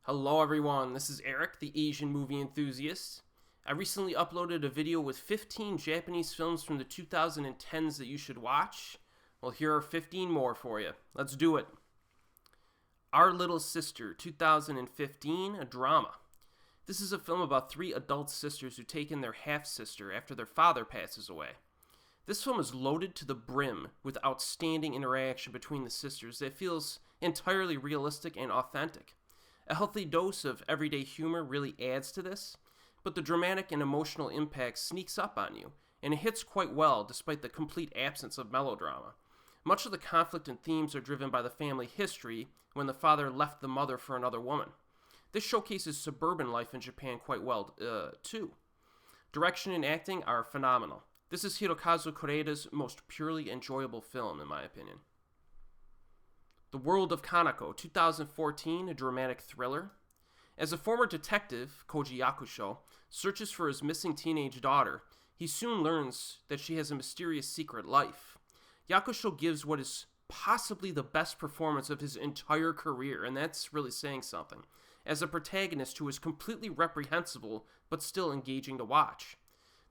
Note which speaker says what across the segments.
Speaker 1: Hello everyone, this is Erik, the Asian movie enthusiast. I recently uploaded a video with 15 Japanese films from the 2010s that you should watch. Well, here are 15 more for you. Let's do it. Our Little Sister, 2015, a drama. This is a film about three adult sisters who take in their half-sister after their father passes away. This film is loaded to the brim with outstanding interaction between the sisters that feels entirely realistic and authentic. A healthy dose of everyday humor really adds to this, but the dramatic and emotional impact sneaks up on you, and it hits quite well despite the complete absence of melodrama. Much of the conflict and themes are driven by the family history when the father left the mother for another woman. This showcases suburban life in Japan quite well, too. Direction and acting are phenomenal. This is Hirokazu Koreeda's most purely enjoyable film, in my opinion. The World of Kanako, 2014, a dramatic thriller. As a former detective, Koji Yakusho, searches for his missing teenage daughter, he soon learns that she has a mysterious secret life. Yakusho gives what is possibly the best performance of his entire career, and that's really saying something, as a protagonist who is completely reprehensible but still engaging to watch.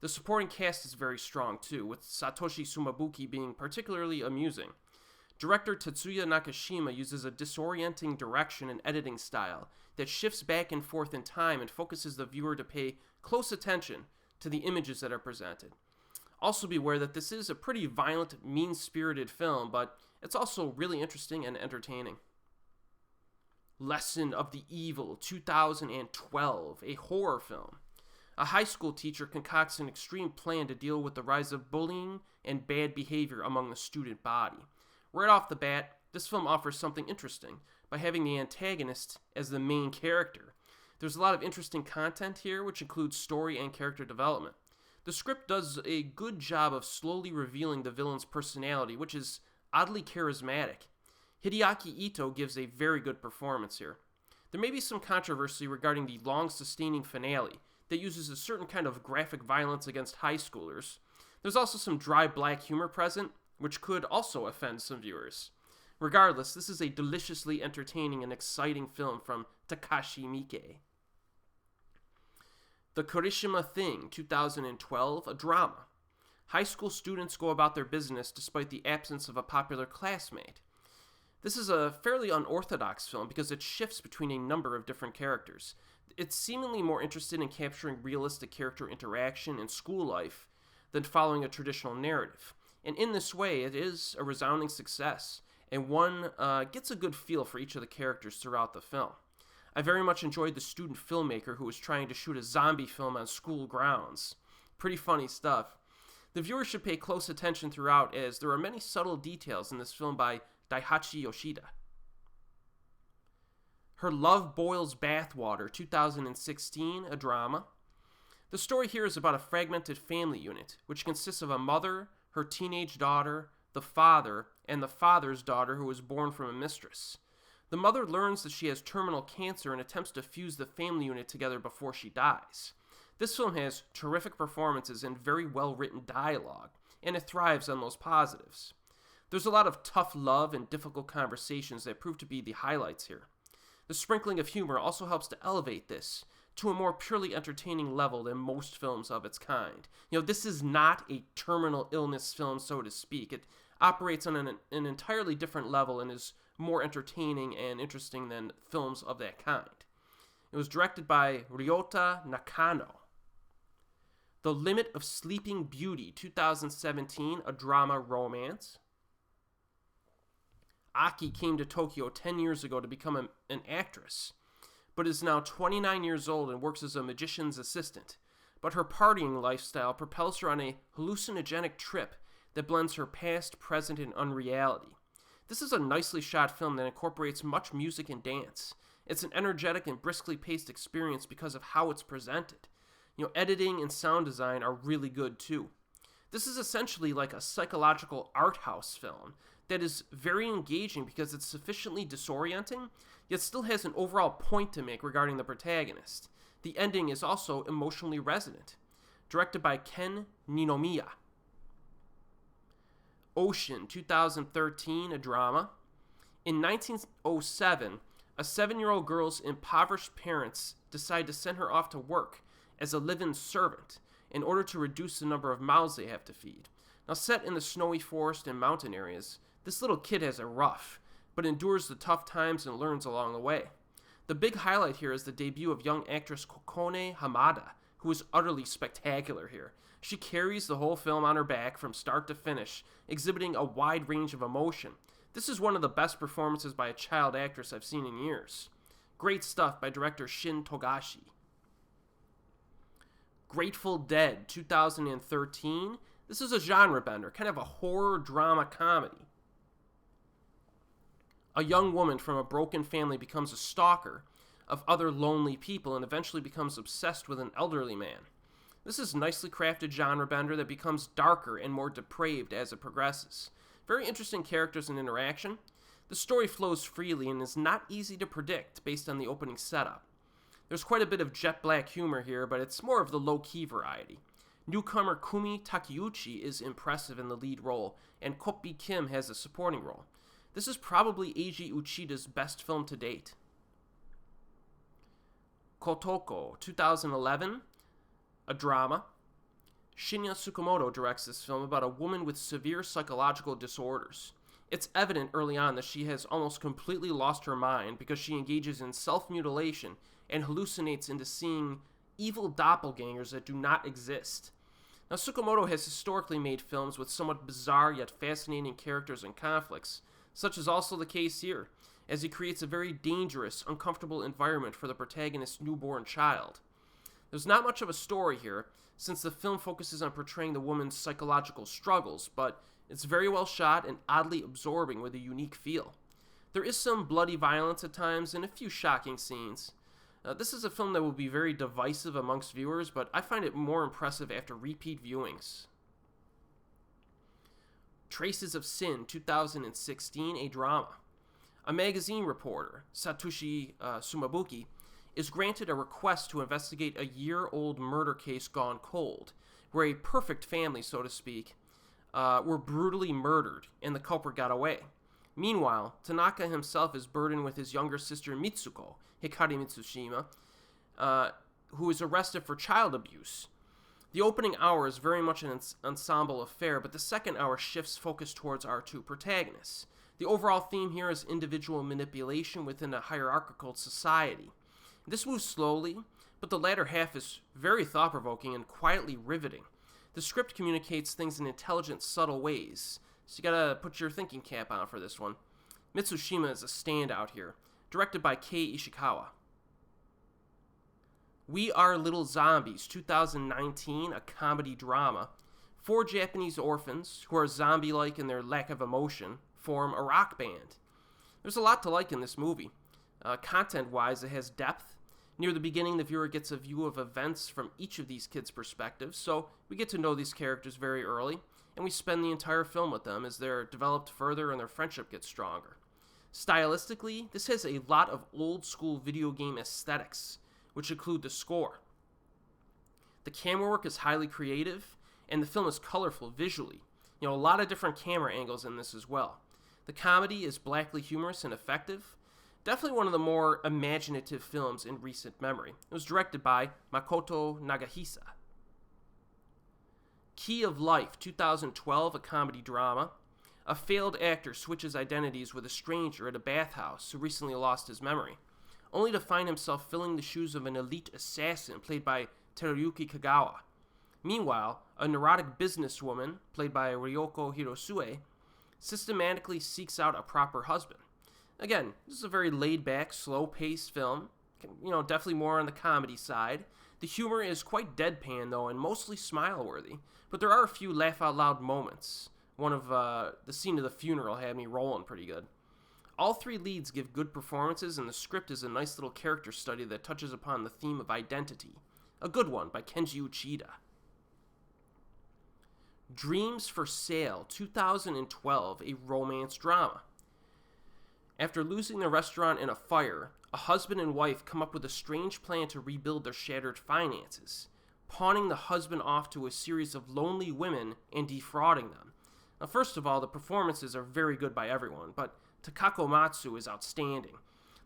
Speaker 1: The supporting cast is very strong too, with Satoshi Sumabuki being particularly amusing. Director Tetsuya Nakashima uses a disorienting direction and editing style that shifts back and forth in time and focuses the viewer to pay close attention to the images that are presented. Also be aware that this is a pretty violent, mean-spirited film, but it's also really interesting and entertaining. Lesson of the Evil, 2012, a horror film. A high school teacher concocts an extreme plan to deal with the rise of bullying and bad behavior among the student body. Right off the bat, this film offers something interesting by having the antagonist as the main character. There's a lot of interesting content here, which includes story and character development. The script does a good job of slowly revealing the villain's personality, which is oddly charismatic. Hideaki Ito gives a very good performance here. There may be some controversy regarding the long-sustaining finale that uses a certain kind of graphic violence against high schoolers. There's also some dry black humor present, which could also offend some viewers. Regardless, this is a deliciously entertaining and exciting film from Takashi Miike. The Kirishima Thing, 2012, a drama. High school students go about their business despite the absence of a popular classmate. This is a fairly unorthodox film because it shifts between a number of different characters. It's seemingly more interested in capturing realistic character interaction and school life than following a traditional narrative. And in this way, it is a resounding success, and one gets a good feel for each of the characters throughout the film. I very much enjoyed the student filmmaker who was trying to shoot a zombie film on school grounds. Pretty funny stuff. The viewer should pay close attention throughout, as there are many subtle details in this film by Daihachi Yoshida. Her Love Boils Bathwater, 2016, a drama. The story here is about a fragmented family unit, which consists of a mother, her teenage daughter, the father, and the father's daughter who was born from a mistress. The mother learns that she has terminal cancer and attempts to fuse the family unit together before she dies. This film has terrific performances and very well-written dialogue, and it thrives on those positives. There's a lot of tough love and difficult conversations that prove to be the highlights here. The sprinkling of humor also helps to elevate this to a more purely entertaining level than most films of its kind. This is not a terminal illness film, so to speak. It operates on an entirely different level and is more entertaining and interesting than films of that kind. It was directed by Ryota Nakano. The Limit of Sleeping Beauty, 2017, a drama romance. Aki came to Tokyo 10 years ago to become an actress, but is now 29 years old and works as a magician's assistant. But her partying lifestyle propels her on a hallucinogenic trip that blends her past, present, and unreality. This is a nicely shot film that incorporates much music and dance. It's an energetic and briskly paced experience because of how it's presented. Editing and sound design are really good too. This is essentially like a psychological art house film that is very engaging because it's sufficiently disorienting, yet still has an overall point to make regarding the protagonist. The ending is also emotionally resonant. Directed by Ken Ninomiya. Oshin, 2013, a drama. In 1907, A 7-year-old girl's impoverished parents decide to send her off to work as a live-in servant in order to reduce the number of mouths they have to feed. Now, set in the snowy forest and mountain areas, this little kid has it rough, but endures the tough times and learns along the way. The big highlight here is the debut of young actress Kokone Hamada, who is utterly spectacular here. She carries the whole film on her back from start to finish, exhibiting a wide range of emotion. This is one of the best performances by a child actress I've seen in years. Great stuff by director Shin Togashi. Grateful Dead, 2013. This is a genre bender, kind of a horror drama comedy. A young woman from a broken family becomes a stalker of other lonely people and eventually becomes obsessed with an elderly man. This is nicely crafted genre bender that becomes darker and more depraved as it progresses. Very interesting characters and interaction. The story flows freely and is not easy to predict based on the opening setup. There's quite a bit of jet black humor here, but it's more of the low-key variety. Newcomer Kumi Takeuchi is impressive in the lead role, and Koppi Kim has a supporting role. This is probably Eiji Uchida's best film to date. Kotoko, 2011, a drama. Shinya Tsukamoto directs this film about a woman with severe psychological disorders. It's evident early on that she has almost completely lost her mind because she engages in self-mutilation and hallucinates into seeing evil doppelgangers that do not exist. Now, Tsukamoto has historically made films with somewhat bizarre yet fascinating characters and conflicts, such is also the case here, as he creates a very dangerous, uncomfortable environment for the protagonist's newborn child. There's not much of a story here, since the film focuses on portraying the woman's psychological struggles, but it's very well shot and oddly absorbing with a unique feel. There is some bloody violence at times and a few shocking scenes. This is a film that will be very divisive amongst viewers, but I find it more impressive after repeat viewings. Traces of Sin, 2016, a drama. A magazine reporter, Satoshi Sumabuki, is granted a request to investigate a year-old murder case gone cold, where a perfect family, so to speak, were brutally murdered and the culprit got away. Meanwhile, Tanaka himself is burdened with his younger sister Mitsuko, Hikari Mitsushima, who is arrested for child abuse. The opening hour is very much an ensemble affair, but the second hour shifts focus towards our two protagonists. The overall theme here is individual manipulation within a hierarchical society. This moves slowly, but the latter half is very thought-provoking and quietly riveting. The script communicates things in intelligent, subtle ways, so you gotta put your thinking cap on for this one. Mitsushima is a standout here, directed by Kei Ishikawa. We Are Little Zombies, 2019, a comedy drama. 4 Japanese orphans, who are zombie-like in their lack of emotion, form a rock band. There's a lot to like in this movie. Content-wise, it has depth. Near the beginning, the viewer gets a view of events from each of these kids' perspectives, so we get to know these characters very early, and we spend the entire film with them as they're developed further and their friendship gets stronger. Stylistically, this has a lot of old-school video game aesthetics, which include the score. The camera work is highly creative, and the film is colorful visually. A lot of different camera angles in this as well. The comedy is blackly humorous and effective. Definitely one of the more imaginative films in recent memory. It was directed by Makoto Nagahisa. Key of Life, 2012, a comedy drama. A failed actor switches identities with a stranger at a bathhouse who recently lost his memory, only to find himself filling the shoes of an elite assassin played by Teruyuki Kagawa. Meanwhile, a neurotic businesswoman, played by Ryoko Hirosue, systematically seeks out a proper husband. Again, this is a very laid-back, slow-paced film, definitely more on the comedy side. The humor is quite deadpan, though, and mostly smile-worthy, but there are a few laugh-out-loud moments. One of the scene of the funeral had me rolling pretty good. All 3 leads give good performances, and the script is a nice little character study that touches upon the theme of identity. A good one by Kenji Uchida. Dreams for Sale, 2012, a romance drama. After losing their restaurant in a fire, a husband and wife come up with a strange plan to rebuild their shattered finances, pawning the husband off to a series of lonely women and defrauding them. Now, first of all, the performances are very good by everyone, but Takako Matsu is outstanding.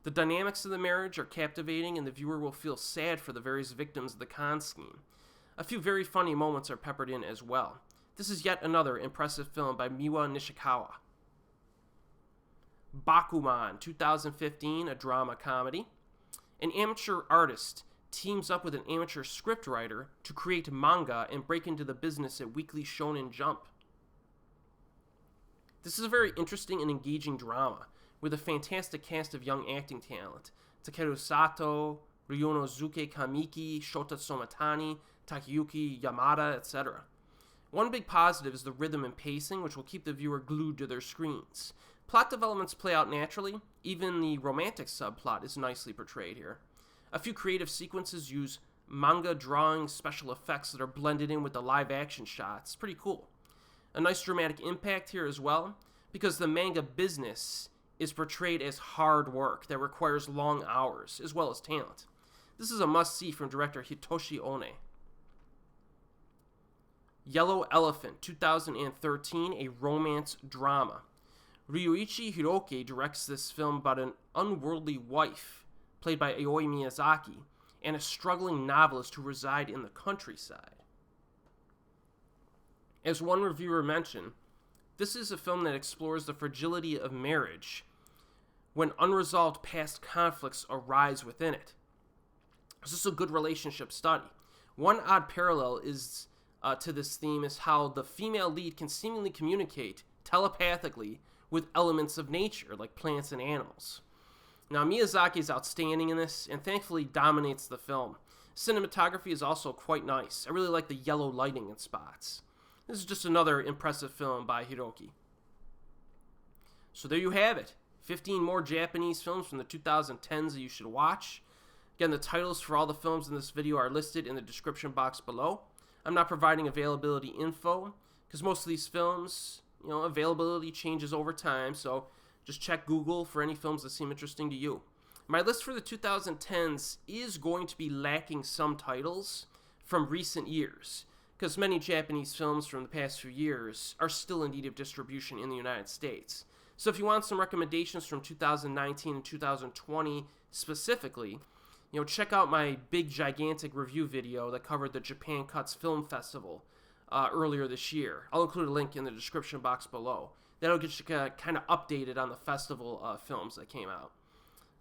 Speaker 1: The dynamics of the marriage are captivating, and the viewer will feel sad for the various victims of the con scheme. A few very funny moments are peppered in as well. This is yet another impressive film by Miwa Nishikawa. Bakuman, 2015, a drama comedy. An amateur artist teams up with an amateur scriptwriter to create manga and break into the business at Weekly Shonen Jump. This is a very interesting and engaging drama, with a fantastic cast of young acting talent. Takeru Sato, Ryonosuke Kamiki, Shota Somatani, Takayuki Yamada, etc. One big positive is the rhythm and pacing, which will keep the viewer glued to their screens. Plot developments play out naturally. Even the romantic subplot is nicely portrayed here. A few creative sequences use manga drawing special effects that are blended in with the live action shots. Pretty cool. A nice dramatic impact here as well, because the manga business is portrayed as hard work that requires long hours, as well as talent. This is a must-see from director Hitoshi Onei. Yellow Elephant, 2013, a romance drama. Ryuichi Hiroki directs this film about an unworldly wife, played by Aoi Miyazaki, and a struggling novelist who reside in the countryside. As one reviewer mentioned, this is a film that explores the fragility of marriage when unresolved past conflicts arise within it. This is a good relationship study. One odd parallel is to this theme is how the female lead can seemingly communicate telepathically with elements of nature, like plants and animals. Now, Miyazaki is outstanding in this, and thankfully dominates the film. Cinematography is also quite nice. I really like the yellow lighting in spots. This is just another impressive film by Hiroki. So there you have it. 15 more Japanese films from the 2010s that you should watch. Again, the titles for all the films in this video are listed in the description box below. I'm not providing availability info, because most of these films, availability changes over time, so just check Google for any films that seem interesting to you. My list for the 2010s is going to be lacking some titles from recent years, because many Japanese films from the past few years are still in need of distribution in the United States. So if you want some recommendations from 2019 and 2020 specifically, check out my big gigantic review video that covered the Japan Cuts Film Festival earlier this year. I'll include a link in the description box below. That'll get you kind of updated on the festival films that came out.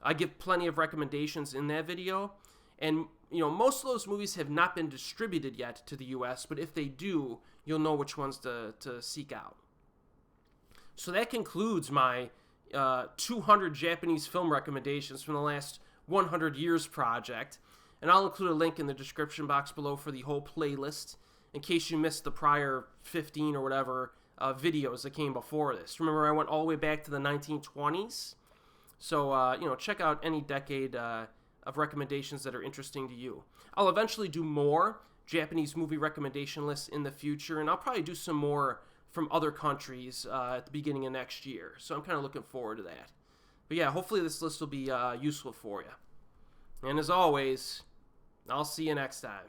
Speaker 1: I give plenty of recommendations in that video, and most of those movies have not been distributed yet to the US, but if they do, you'll know which ones to seek out. So that concludes my 200 Japanese film recommendations from the last 100 years project, and I'll include a link in the description box below for the whole playlist in case you missed the prior 15 or whatever videos that came before this. Remember, I went all the way back to the 1920s, so check out any decade of recommendations that are interesting to you. I'll eventually do more Japanese movie recommendation lists in the future, and I'll probably do some more from other countries at the beginning of next year, so I'm kind of looking forward to that. But yeah, hopefully this list will be useful for you. And as always, I'll see you next time.